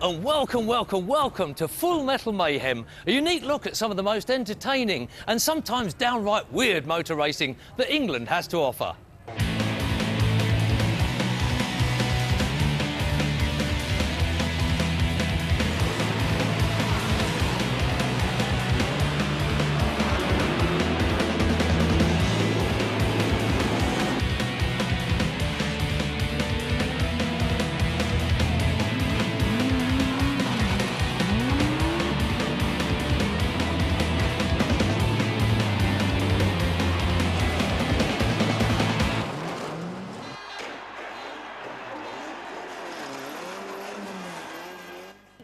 and welcome to Full Metal Mayhem, a unique look at some of the most entertaining and sometimes downright weird motor racing that England has to offer.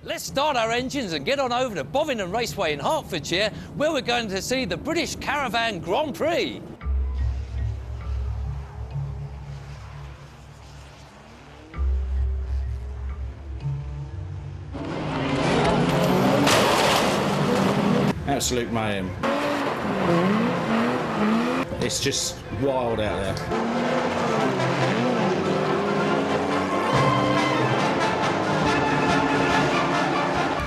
Let's start our engines and get on over to Bovington Raceway in Hertfordshire, where we're going to see the British Caravan Grand Prix. Absolute mayhem. It's just wild out there.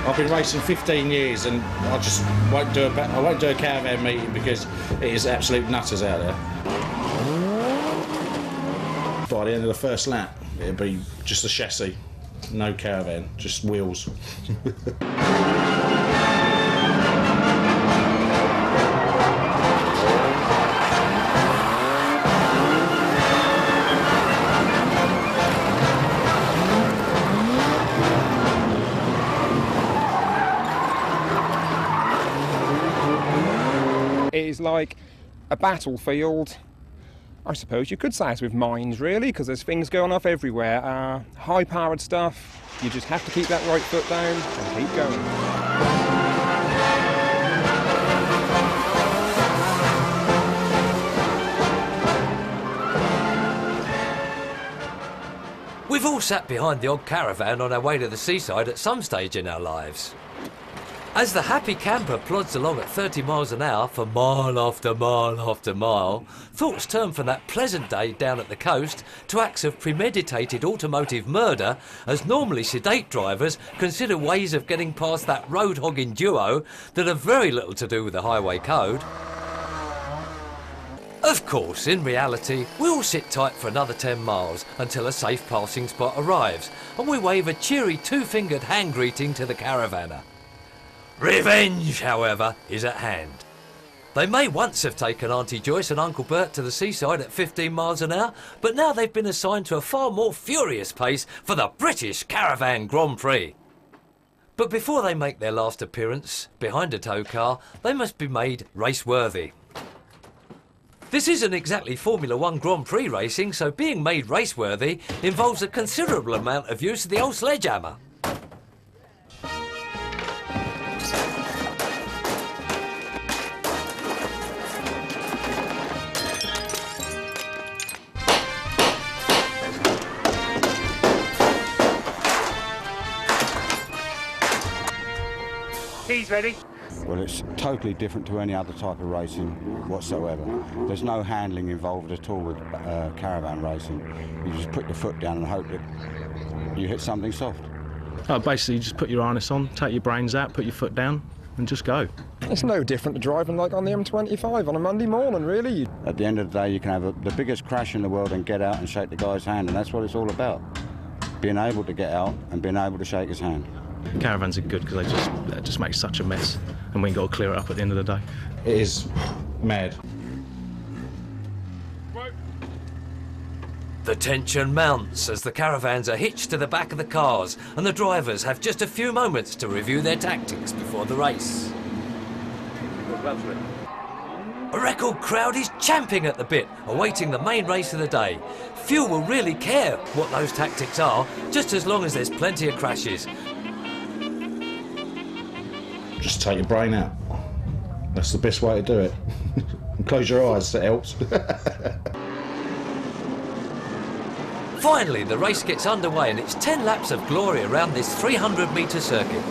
I've been racing 15 years and I just won't do a caravan meeting because it is absolute nutters out there. By the end of the first lap, it'll be just a chassis, no caravan, just wheels. It is like a battlefield. I suppose you could say it's with mines, really, because there's things going off everywhere. High-powered stuff. You just have to keep that right foot down and keep going. We've all sat behind the odd caravan on our way to the seaside at some stage in our lives. As the happy camper plods along at 30 miles an hour for mile after mile after mile, thoughts turn from that pleasant day down at the coast to acts of premeditated automotive murder as normally sedate drivers consider ways of getting past that road-hogging duo that have very little to do with the highway code. Of course, in reality, we all sit tight for another 10 miles until a safe passing spot arrives and we wave a cheery two-fingered hand greeting to the caravaner. Revenge, however, is at hand. They may once have taken Auntie Joyce and Uncle Bert to the seaside at 15 miles an hour, but now they've been assigned to a far more furious pace for the British Caravan Grand Prix. But before they make their last appearance behind a tow car, they must be made race-worthy. This isn't exactly Formula 1 Grand Prix racing, so being made race-worthy involves a considerable amount of use of the old sledgehammer. He's ready. Well, it's totally different to any other type of racing whatsoever. There's no handling involved at all with caravan racing. You just put your foot down and hope that you hit something soft. Basically, you just put your harness on, take your brains out, put your foot down, and just go. It's no different to driving like on the M25 on a Monday morning, really. At the end of the day, you can have the biggest crash in the world and get out and shake the guy's hand, and that's what it's all about. Being able to get out and being able to shake his hand. Caravans are good because they just make such a mess, and we got to clear it up at the end of the day. It is mad. The tension mounts as the caravans are hitched to the back of the cars and the drivers have just a few moments to review their tactics before the race. A record crowd is champing at the bit, awaiting the main race of the day. Few will really care what those tactics are, just as long as there's plenty of crashes. Just take your brain out. That's the best way to do it. And close your eyes, that helps. Finally, the race gets underway and it's 10 laps of glory around this 300-metre circuit.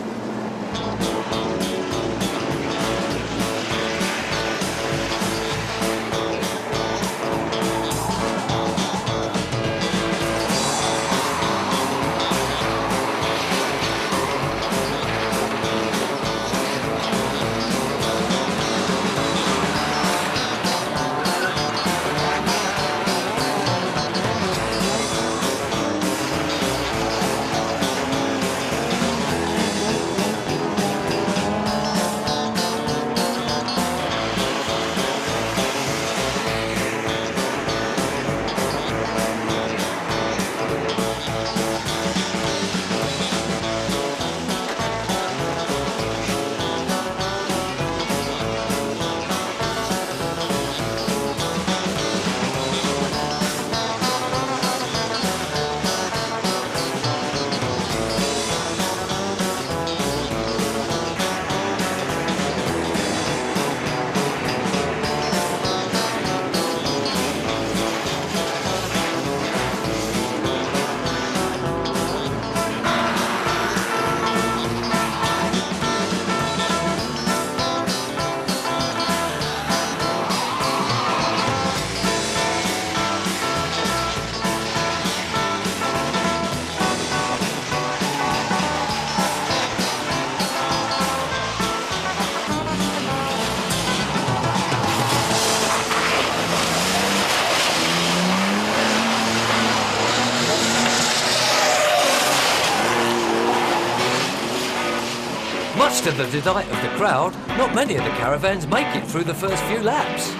to the delight of the crowd, not many of the caravans make it through the first few laps.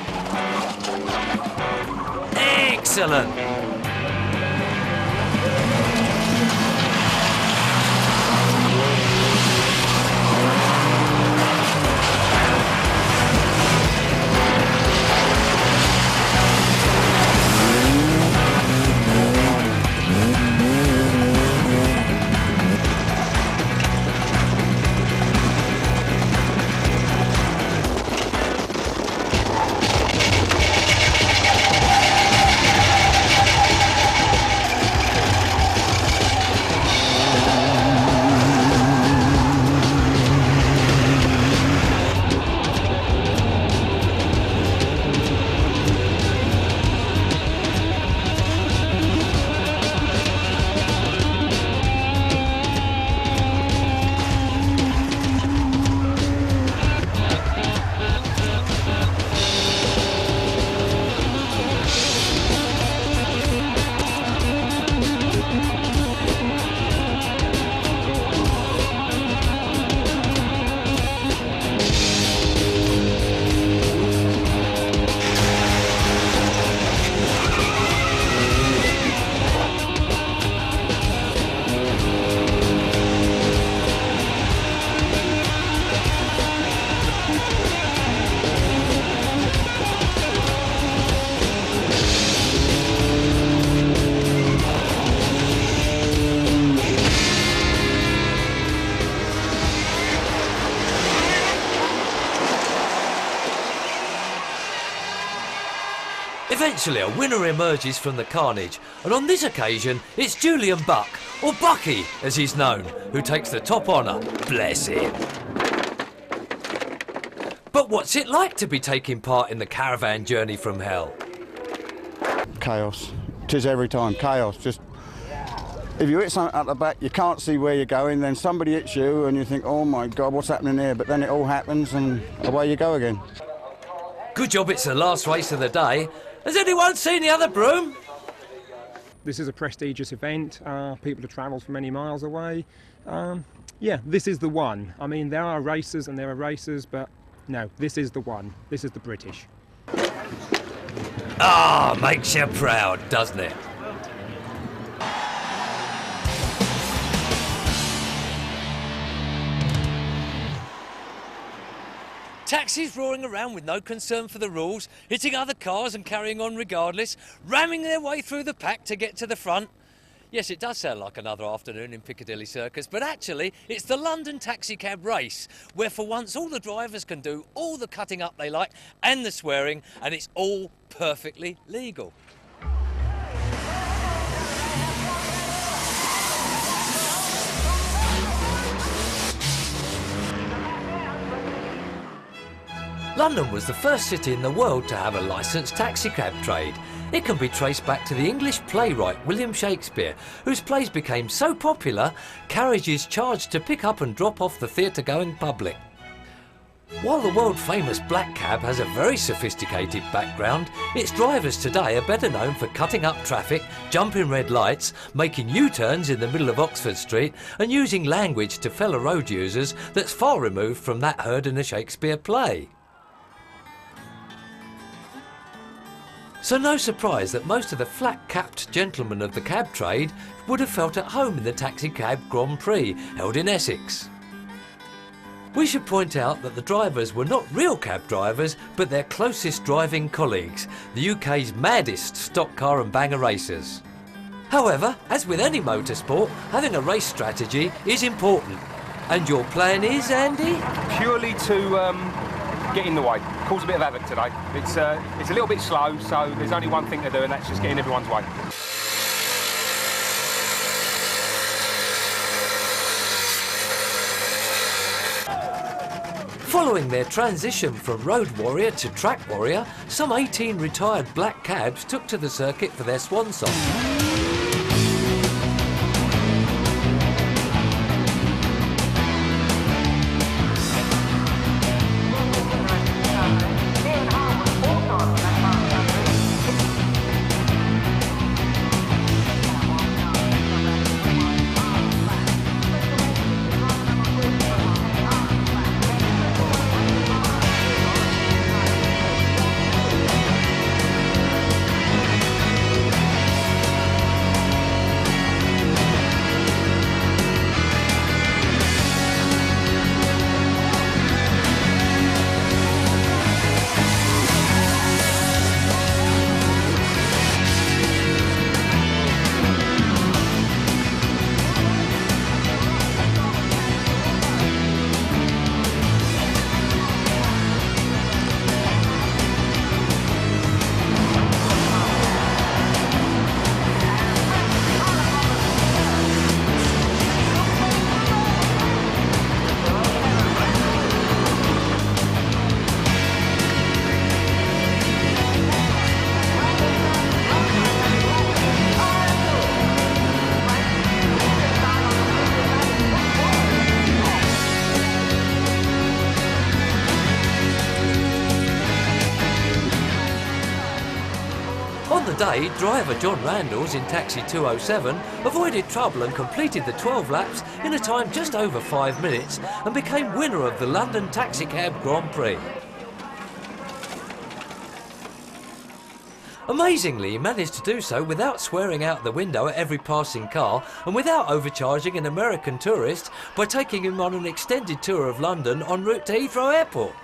Excellent! Eventually a winner emerges from the carnage, and on this occasion it's Julian Buck, or Bucky as he's known, who takes the top honour. Bless him. But what's it like to be taking part in the caravan journey from hell? Chaos. 'Tis every time, chaos. Just if you hit something at the back, you can't see where you're going, then somebody hits you and you think, oh my God, what's happening here? But then it all happens and away you go again. Good job it's the last race of the day. Has anyone seen the other broom? This is a prestigious event. People have travelled from many miles away. Yeah, this is the one. I mean, there are racers and there are racers, but no, this is the one. This is the British. Ah, makes you proud, doesn't it? Taxis roaring around with no concern for the rules, hitting other cars and carrying on regardless, ramming their way through the pack to get to the front. Yes, it does sound like another afternoon in Piccadilly Circus, but actually it's the London taxi cab race, where for once all the drivers can do all the cutting up they like and the swearing, and it's all perfectly legal. London was the first city in the world to have a licensed taxicab trade. It can be traced back to the English playwright William Shakespeare, whose plays became so popular, carriages charged to pick up and drop off the theatre-going public. While the world-famous black cab has a very sophisticated background, its drivers today are better known for cutting up traffic, jumping red lights, making U-turns in the middle of Oxford Street, and using language to fellow road users that's far removed from that heard in a Shakespeare play. So no surprise that most of the flat-capped gentlemen of the cab trade would have felt at home in the taxi cab Grand Prix held in Essex. We should point out that the drivers were not real cab drivers, but their closest driving colleagues, the UK's maddest stock car and banger racers. However, as with any motorsport, having a race strategy is important. And your plan is, Andy? Purely to get in the way. Cause a bit of havoc today. It's a little bit slow, so there's only one thing to do, and that's just get in everyone's way. Following their transition from road warrior to track warrior, some 18 retired black cabs took to the circuit for their swan song. On the day, driver John Randalls in taxi 207 avoided trouble and completed the 12 laps in a time just over 5 minutes and became winner of the London Taxicab Grand Prix. Amazingly, he managed to do so without swearing out the window at every passing car and without overcharging an American tourist by taking him on an extended tour of London en route to Heathrow Airport.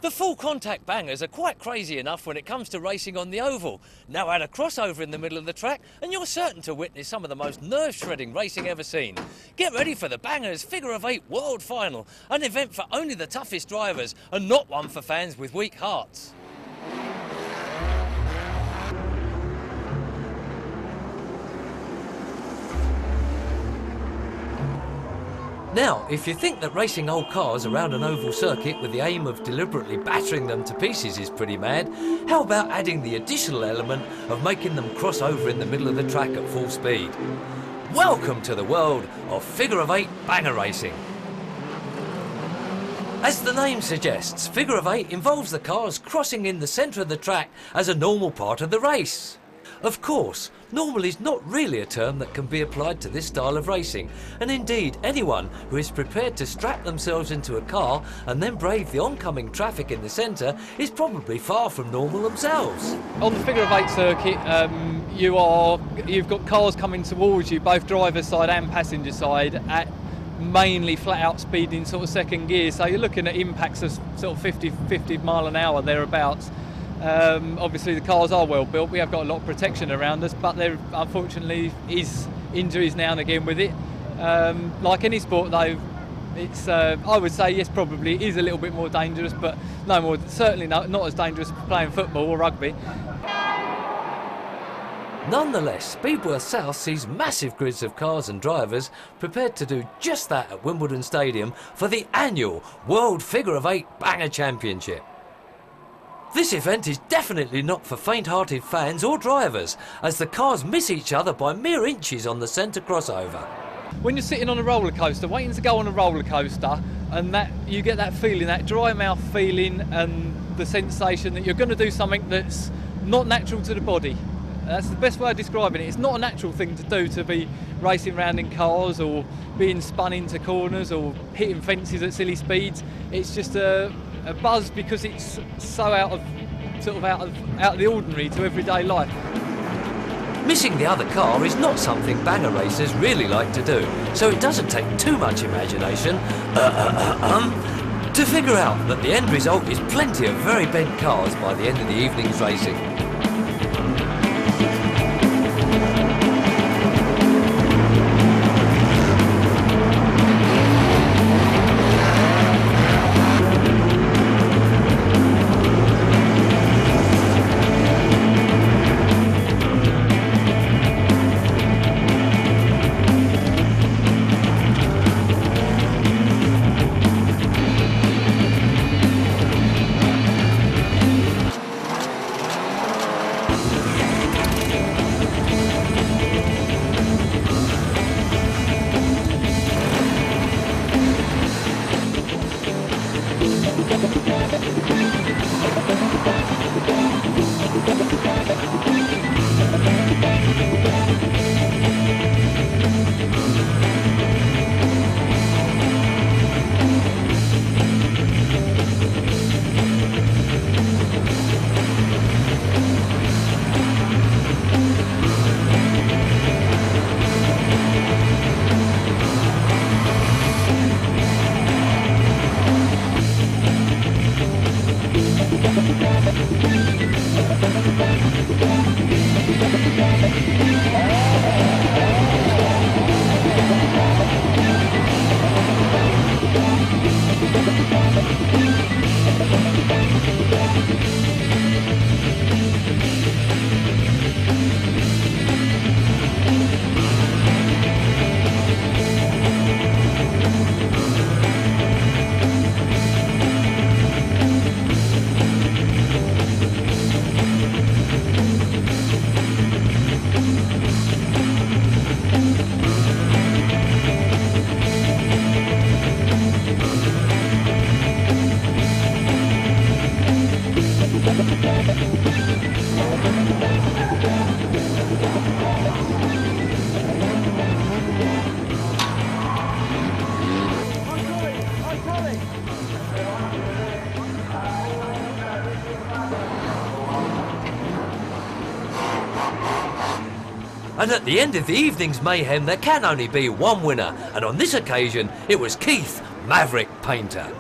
The full contact bangers are quite crazy enough when it comes to racing on the oval. Now add a crossover in the middle of the track and you're certain to witness some of the most nerve-shredding racing ever seen. Get ready for the Bangers Figure of 8 World Final, an event for only the toughest drivers and not one for fans with weak hearts. Now, if you think that racing old cars around an oval circuit with the aim of deliberately battering them to pieces is pretty mad, how about adding the additional element of making them cross over in the middle of the track at full speed? Welcome to the world of Figure of 8 banger racing. As the name suggests, Figure of 8 involves the cars crossing in the centre of the track as a normal part of the race. Of course, normal is not really a term that can be applied to this style of racing, and indeed anyone who is prepared to strap themselves into a car and then brave the oncoming traffic in the centre is probably far from normal themselves. On the Figure of 8 circuit, you've got cars coming towards you, both driver's side and passenger side, at mainly flat out speed in sort of second gear, so you're looking at impacts of sort of 50 mile an hour thereabouts. Obviously the cars are well built, we have got a lot of protection around us, but there unfortunately is injuries now and again with it. Like any sport though, it's I would say yes, probably it is a little bit more dangerous, but certainly not as dangerous as playing football or rugby. Nonetheless, Speedworth South sees massive grids of cars and drivers prepared to do just that at Wimbledon Stadium for the annual World Figure of 8 Banger Championship. This event is definitely not for faint-hearted fans or drivers, as the cars miss each other by mere inches on the centre crossover. When you're sitting on a roller coaster, waiting to go on a roller coaster, and that you get that feeling, that dry mouth feeling, and the sensation that you're going to do something that's not natural to the body. That's the best way of describing it. It's not a natural thing to do, to be racing around in cars or being spun into corners or hitting fences at silly speeds. It's just a buzz because it's so out of the ordinary to everyday life. Missing the other car is not something banger racers really like to do, so it doesn't take too much imagination to figure out that the end result is plenty of very bent cars by the end of the evening's racing. And at the end of the evening's mayhem, there can only be one winner, and on this occasion, it was Keith, Maverick Painter.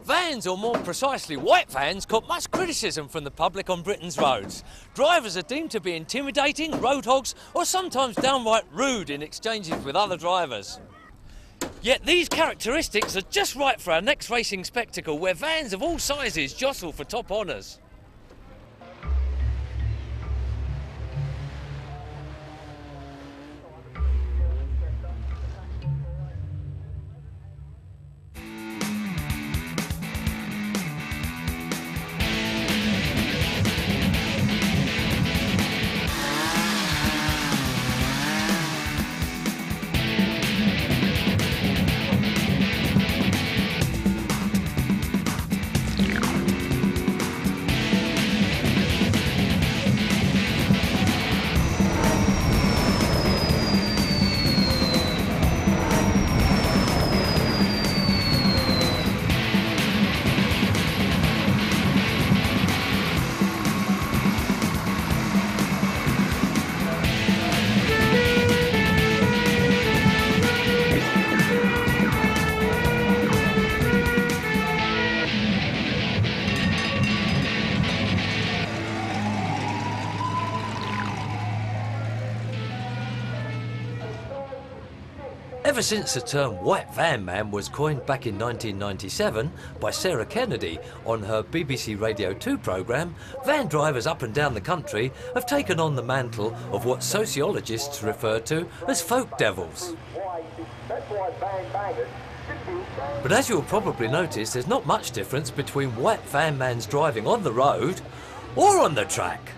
Vans, or more precisely white vans, caught much criticism from the public on Britain's roads. Drivers are deemed to be intimidating, road hogs, or sometimes downright rude in exchanges with other drivers. Yet these characteristics are just right for our next racing spectacle, where vans of all sizes jostle for top honours. Ever since the term white van man was coined back in 1997 by Sarah Kennedy on her BBC Radio 2 programme, van drivers up and down the country have taken on the mantle of what sociologists refer to as folk devils. But as you'll probably notice, there's not much difference between white van man's driving on the road or on the track.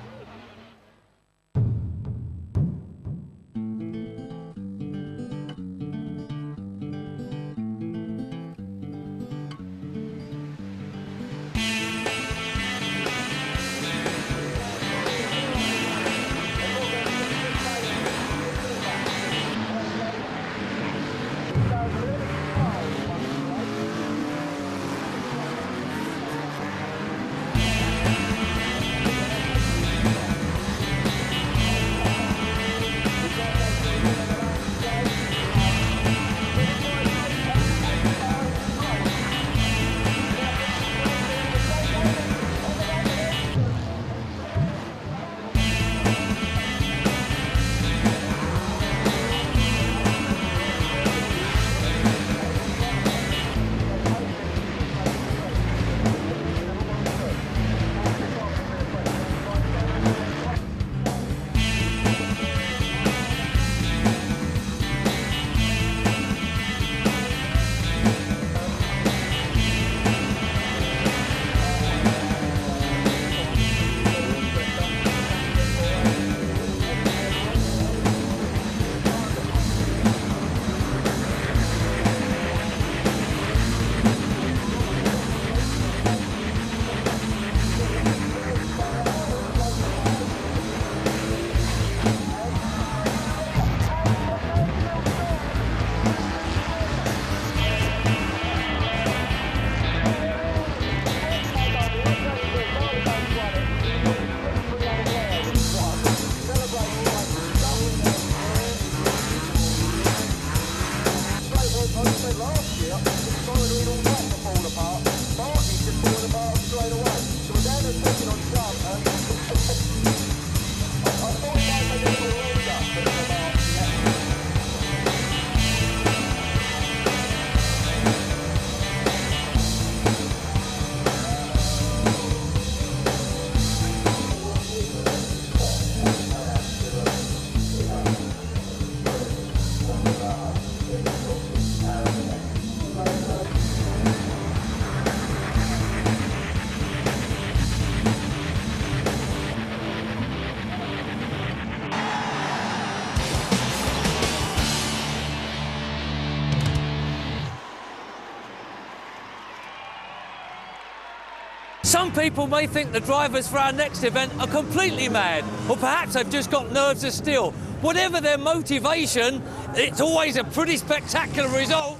Some people may think the drivers for our next event are completely mad, or perhaps they've just got nerves of steel. whatever their motivation, it's always a pretty spectacular result.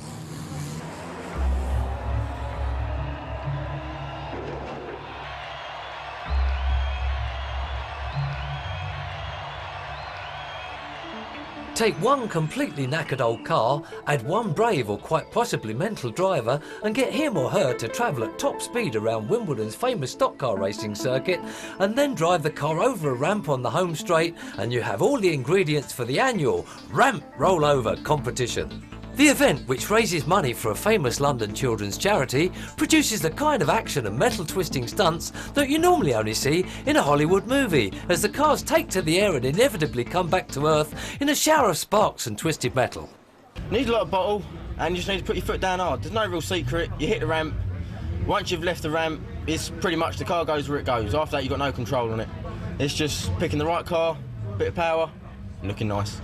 Take one completely knackered old car, add one brave or quite possibly mental driver and get him or her to travel at top speed around Wimbledon's famous stock car racing circuit and then drive the car over a ramp on the home straight and you have all the ingredients for the annual Ramp Rollover competition. The event, which raises money for a famous London children's charity, produces the kind of action and metal-twisting stunts that you normally only see in a Hollywood movie, as the cars take to the air and inevitably come back to earth in a shower of sparks and twisted metal. Need a lot of bottle, and you just need to put your foot down hard. There's no real secret. You hit the ramp. Once you've left the ramp, it's pretty much the car goes where it goes. After that, you've got no control on it. It's just picking the right car, bit of power, and looking nice.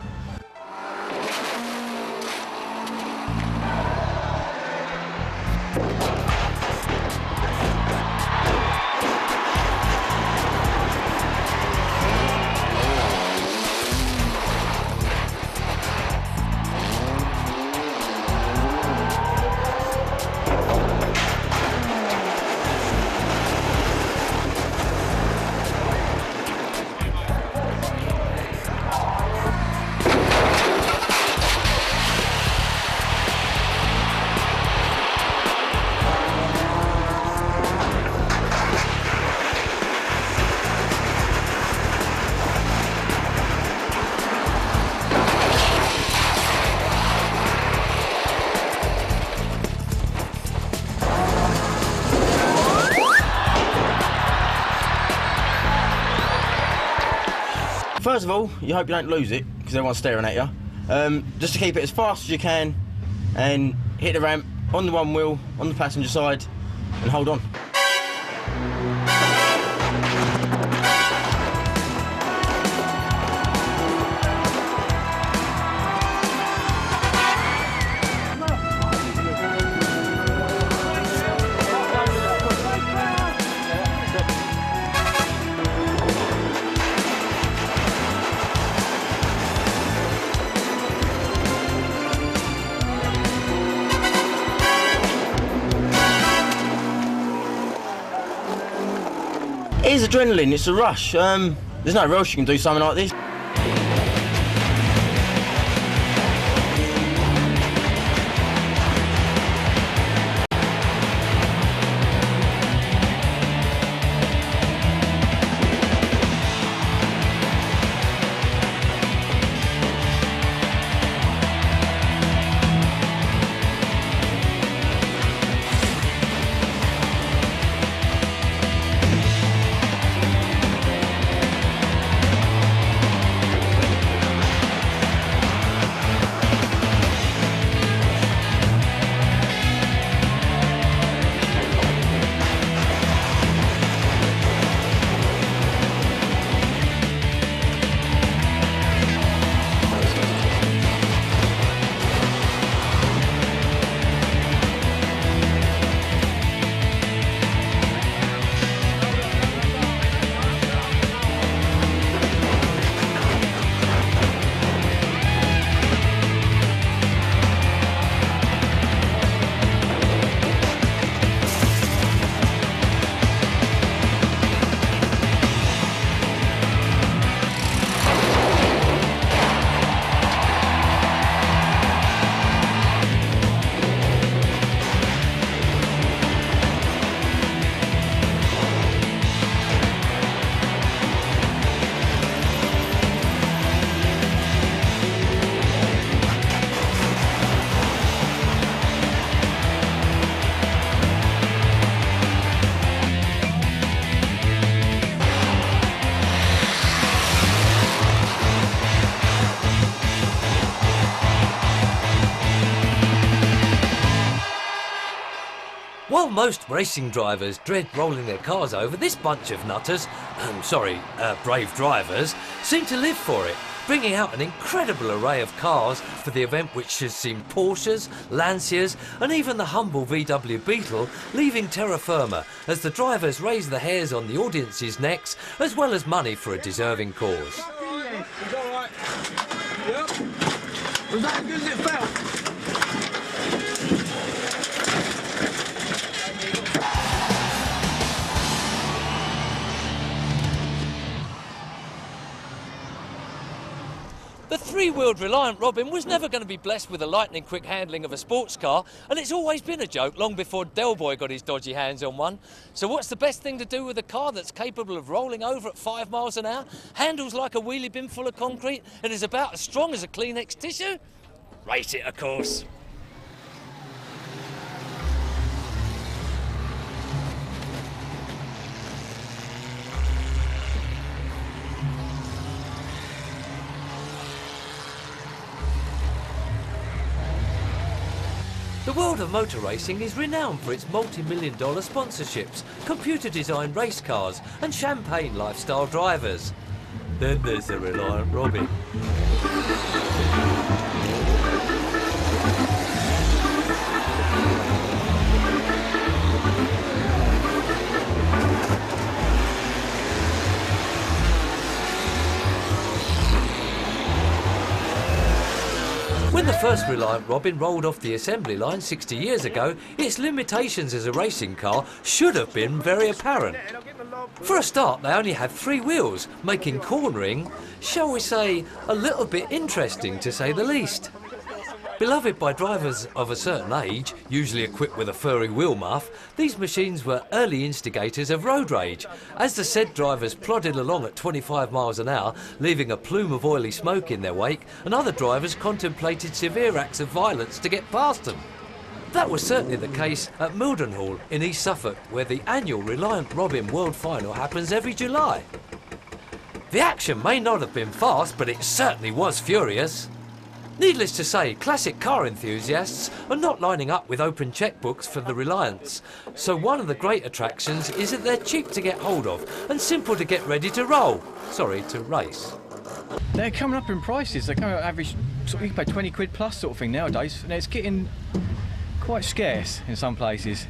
First of all, you hope you don't lose it, because everyone's staring at you. Just to keep it as fast as you can, and hit the ramp on the one wheel, on the passenger side, and hold on. It is adrenaline, it's a rush. There's no rush you can do something like this. While most racing drivers dread rolling their cars over, this bunch of nutters, brave drivers, seem to live for it, bringing out an incredible array of cars for the event, which has seen Porsches, Lancias and even the humble VW Beetle leaving terra firma as the drivers raise the hairs on the audience's necks as well as money for a deserving cause. Was that as good as it felt? The three-wheeled Reliant Robin was never going to be blessed with the lightning-quick handling of a sports car, and it's always been a joke long before Del Boy got his dodgy hands on one. So what's the best thing to do with a car that's capable of rolling over at 5 miles an hour, handles like a wheelie bin full of concrete, and is about as strong as a Kleenex tissue? Race it, of course. The world of motor racing is renowned for its multi-million-dollar sponsorships, computer-designed race cars and champagne lifestyle drivers. Then there's the Reliant Robin. When the first Reliant Robin rolled off the assembly line 60 years ago, its limitations as a racing car should have been very apparent. For a start, they only had 3 wheels, making cornering, shall we say, a little bit interesting to say the least. Beloved by drivers of a certain age, usually equipped with a furry wheel muff, these machines were early instigators of road rage, as the said drivers plodded along at 25 miles an hour, leaving a plume of oily smoke in their wake, and other drivers contemplated severe acts of violence to get past them. That was certainly the case at Mildenhall in East Suffolk, where the annual Reliant Robin World Final happens every July. The action may not have been fast, but it certainly was furious. Needless to say, classic car enthusiasts are not lining up with open checkbooks for the Reliants, so one of the great attractions is that they're cheap to get hold of and simple to get ready to roll. Sorry, to race. They're coming up in prices. They're coming up average, you can pay 20 quid plus sort of thing nowadays, and it's getting quite scarce in some places.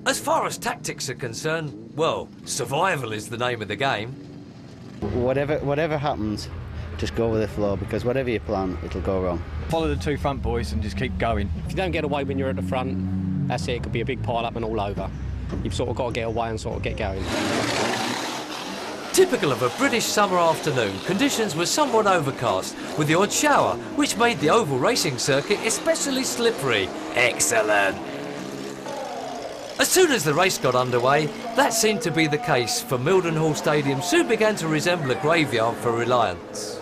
As far as tactics are concerned, well, survival is the name of the game. Whatever happens, just go with the flow, because whatever you plan, it'll go wrong. Follow the 2 front boys and just keep going. If you don't get away when you're at the front, that's it. It could be a big pile up and all over. You've sort of got to get away and sort of get going. Typical of a British summer afternoon, conditions were somewhat overcast, with the odd shower, which made the oval racing circuit especially slippery. Excellent! As soon as the race got underway, that seemed to be the case, for Mildenhall Stadium soon began to resemble a graveyard for Reliance.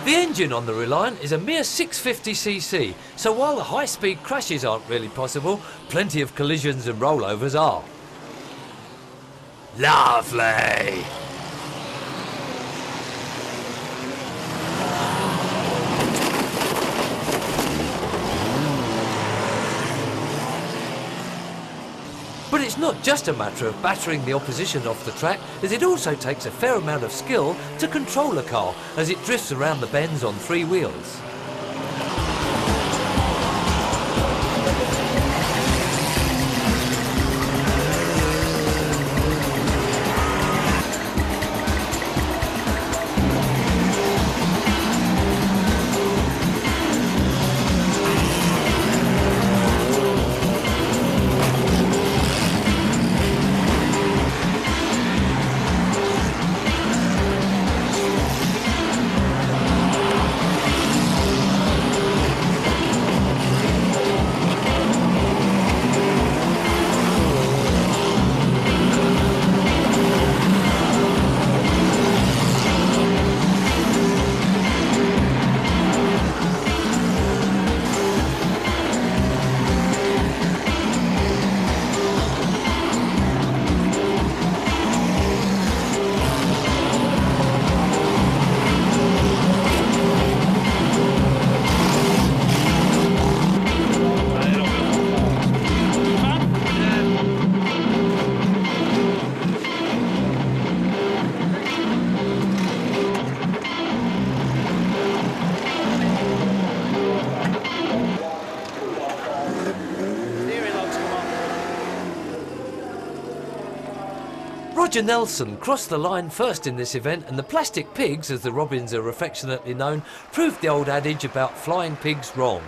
The engine on the Reliant is a mere 650cc, so while the high-speed crashes aren't really possible, plenty of collisions and rollovers are. Lovely! But it's not just a matter of battering the opposition off the track, as it also takes a fair amount of skill to control a car as it drifts around the bends on 3 wheels. Major Nelson crossed the line first in this event, and the plastic pigs, as the Robins are affectionately known, proved the old adage about flying pigs wrong.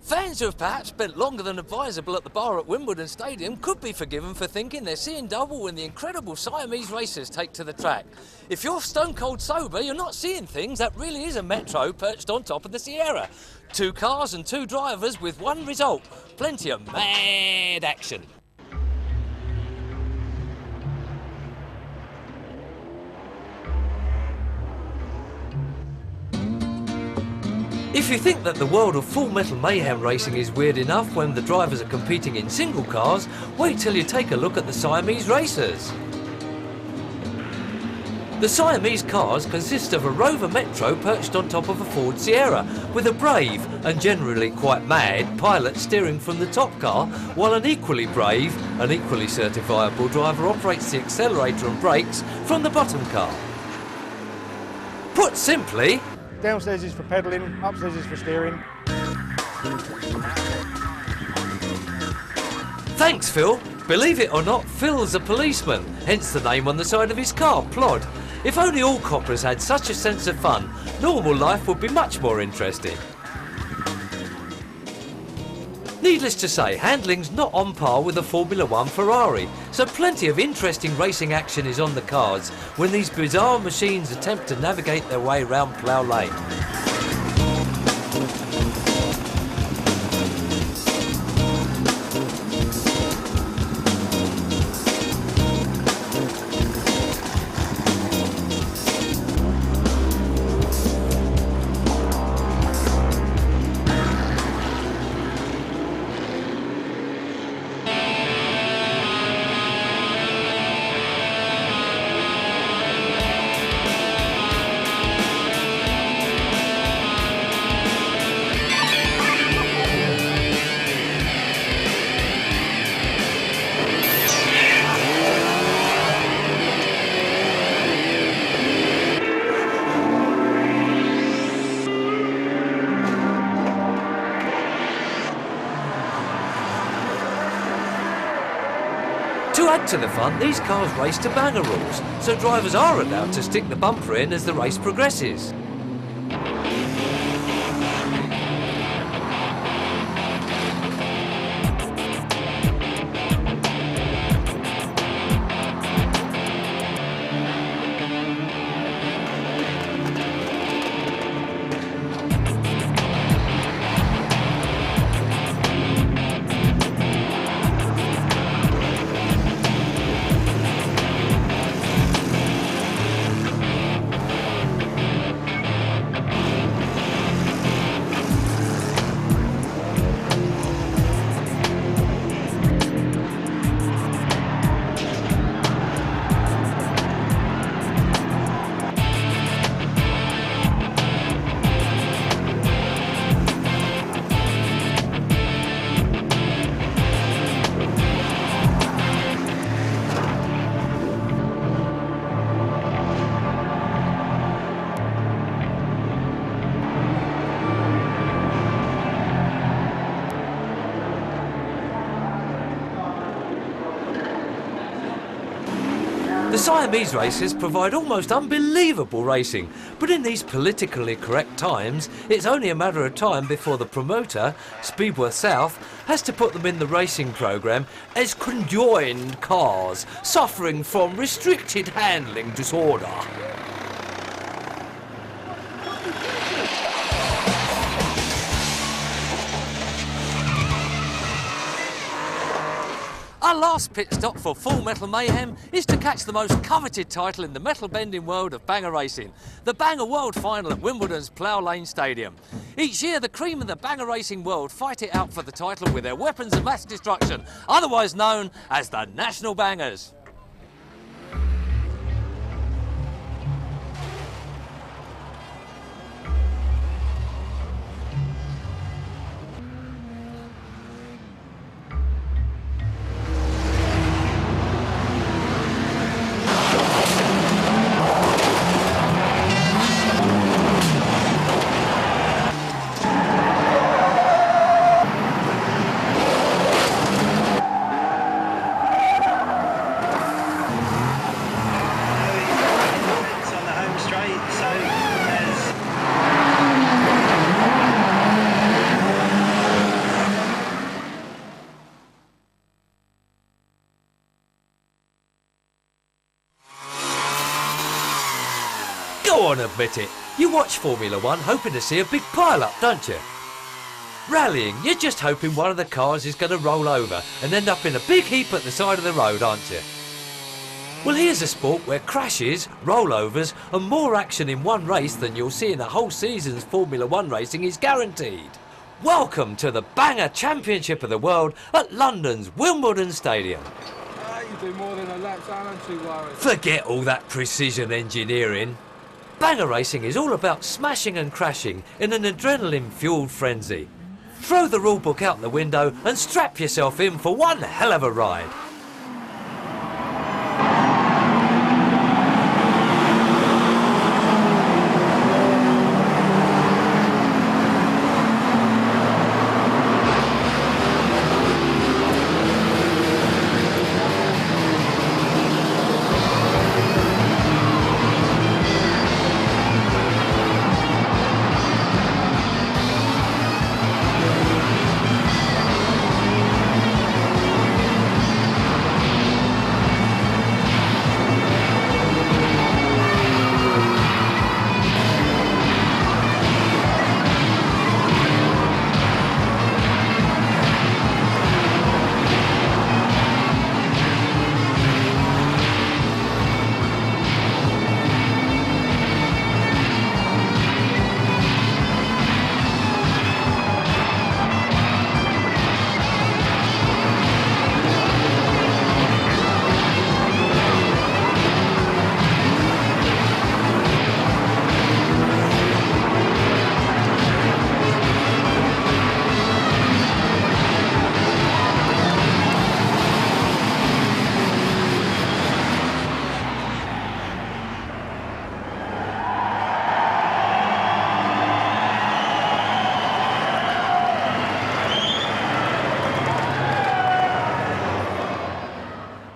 Fans who have perhaps spent longer than advisable at the bar at Wimbledon Stadium could be forgiven for thinking they're seeing double when the incredible Siamese racers take to the track. If you're stone cold sober, you're not seeing things. That really is a metro perched on top of the Sierra. 2 cars and 2 drivers with one result. Plenty of mad action. If you think that the world of full metal mayhem racing is weird enough when the drivers are competing in single cars, wait till you take a look at the Siamese racers. The Siamese cars consist of a Rover Metro perched on top of a Ford Sierra, with a brave and generally quite mad pilot steering from the top car, while an equally brave and equally certifiable driver operates the accelerator and brakes from the bottom car. Put simply, downstairs is for pedalling, upstairs is for steering. Thanks, Phil. Believe it or not, Phil's a policeman, hence the name on the side of his car, Plod. If only all coppers had such a sense of fun, normal life would be much more interesting. Needless to say, handling's not on par with a Formula 1 Ferrari, so plenty of interesting racing action is on the cards when these bizarre machines attempt to navigate their way round Plough Lane. To add to the fun, these cars race to banger rules, so drivers are allowed to stick the bumper in as the race progresses. The Siamese racers provide almost unbelievable racing, but in these politically correct times, it's only a matter of time before the promoter, Speedworth South, has to put them in the racing programme as conjoined cars suffering from restricted handling disorder. Our last pit stop for Full Metal Mayhem is to catch the most coveted title in the metal bending world of banger racing, the Banger World Final at Wimbledon's Plough Lane Stadium. Each year, the cream of the banger racing world fight it out for the title with their weapons of mass destruction, otherwise known as the National Bangers. Go on, admit it. You watch Formula One hoping to see a big pile-up, don't you? Rallying, you're just hoping one of the cars is going to roll over and end up in a big heap at the side of the road, aren't you? Well, here's a sport where crashes, rollovers and more action in one race than you'll see in a whole season's Formula One racing is guaranteed. Welcome to the Banger Championship of the World at London's Wimbledon Stadium. You do more than a lap, so I'm too worried. Forget all that precision engineering. Banger racing is all about smashing and crashing in an adrenaline-fueled frenzy. Throw the rulebook out the window and strap yourself in for one hell of a ride.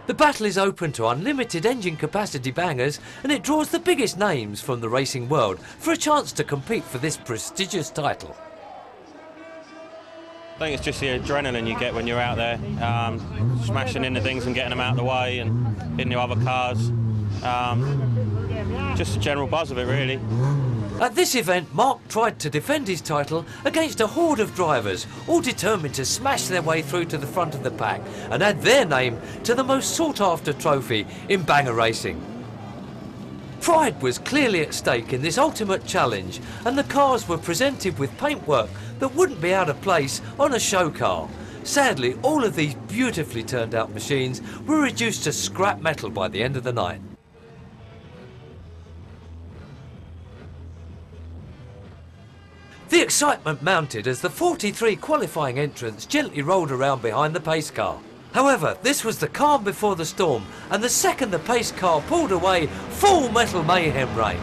The battle is open to unlimited engine capacity bangers, and it draws the biggest names from the racing world for a chance to compete for this prestigious title. I think it's just the adrenaline you get when you're out there, smashing into things and getting them out of the way and into other cars. Just the general buzz of it, really. At this event, Mark tried to defend his title against a horde of drivers, all determined to smash their way through to the front of the pack and add their name to the most sought-after trophy in banger racing. Pride was clearly at stake in this ultimate challenge, and the cars were presented with paintwork that wouldn't be out of place on a show car. Sadly, all of these beautifully turned out machines were reduced to scrap metal by the end of the night. The excitement mounted as the 43 qualifying entrants gently rolled around behind the pace car. However, this was the calm before the storm, and the second the pace car pulled away, full metal mayhem reigned.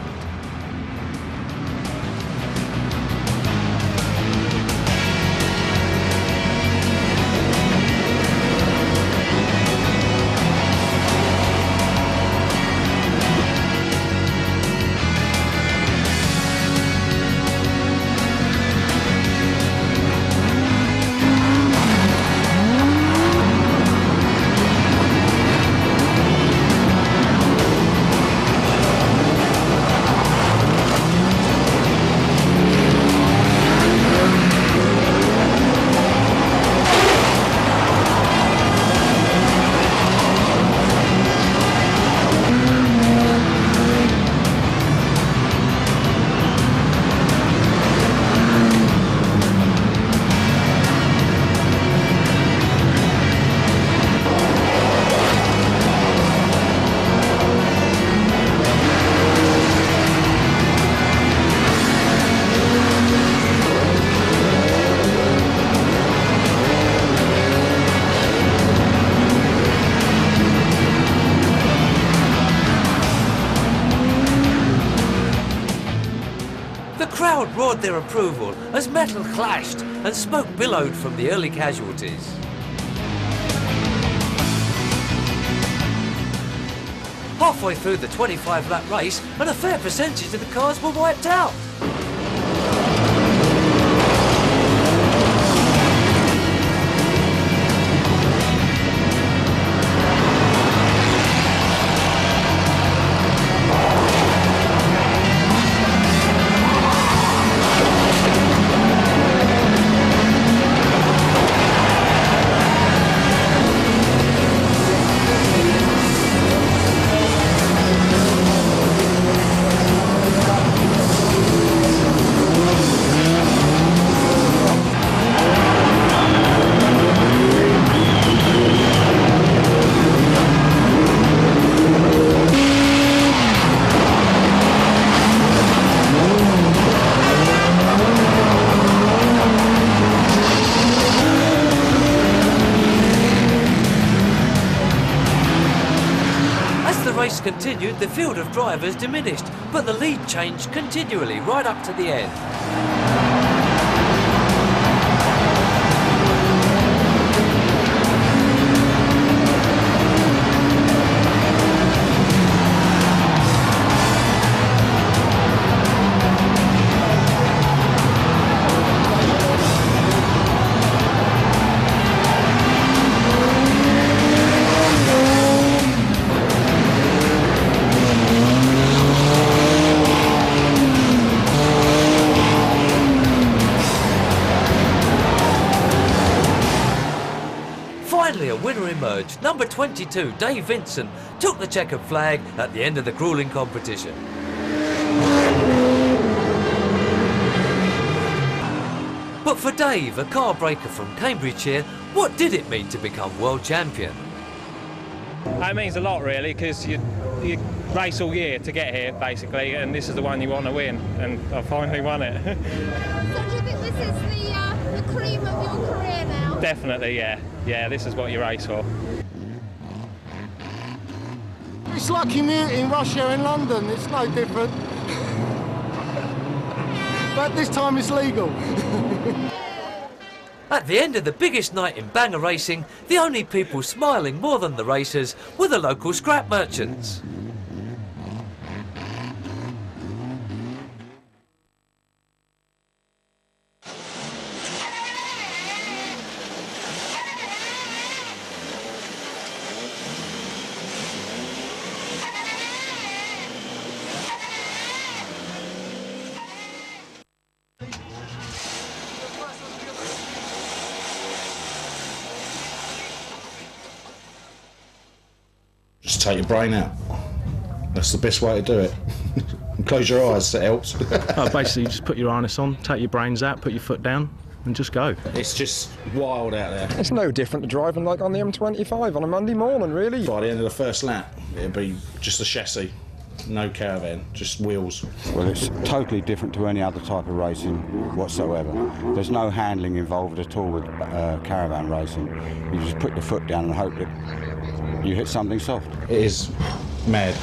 The crowd roared their approval as metal clashed and smoke billowed from the early casualties. Halfway through the 25-lap race, and a fair percentage of the cars were wiped out. race continued, the field of drivers diminished, but the lead changed continually right up to the end. Finally, a winner emerged. Number 22, Dave Vincent, took the checkered flag at the end of the gruelling competition. But for Dave, a car breaker from Cambridgeshire, what did it mean to become world champion? It means a lot, really, because you race all year to get here, basically, and this is the one you want to win, and I finally won it. So do you think this is the cream of your career now? Definitely, yeah. Yeah, this is what you race for. It's like commuting rush hour in London, it's no different. But this time it's legal. At the end of the biggest night in banger racing, the only people smiling more than the racers were the local scrap merchants. Just take your brain out. That's the best way to do it. Close your eyes, that helps. Basically, just put your harness on, take your brains out, put your foot down, and just go. It's just wild out there. It's no different to driving like on the M25 on a Monday morning, really. By the end of the first lap, it'll be just a chassis, no caravan, just wheels. Well, it's totally different to any other type of racing whatsoever. There's no handling involved at all with caravan racing. You just put your foot down and hope that you hit something soft. It is mad.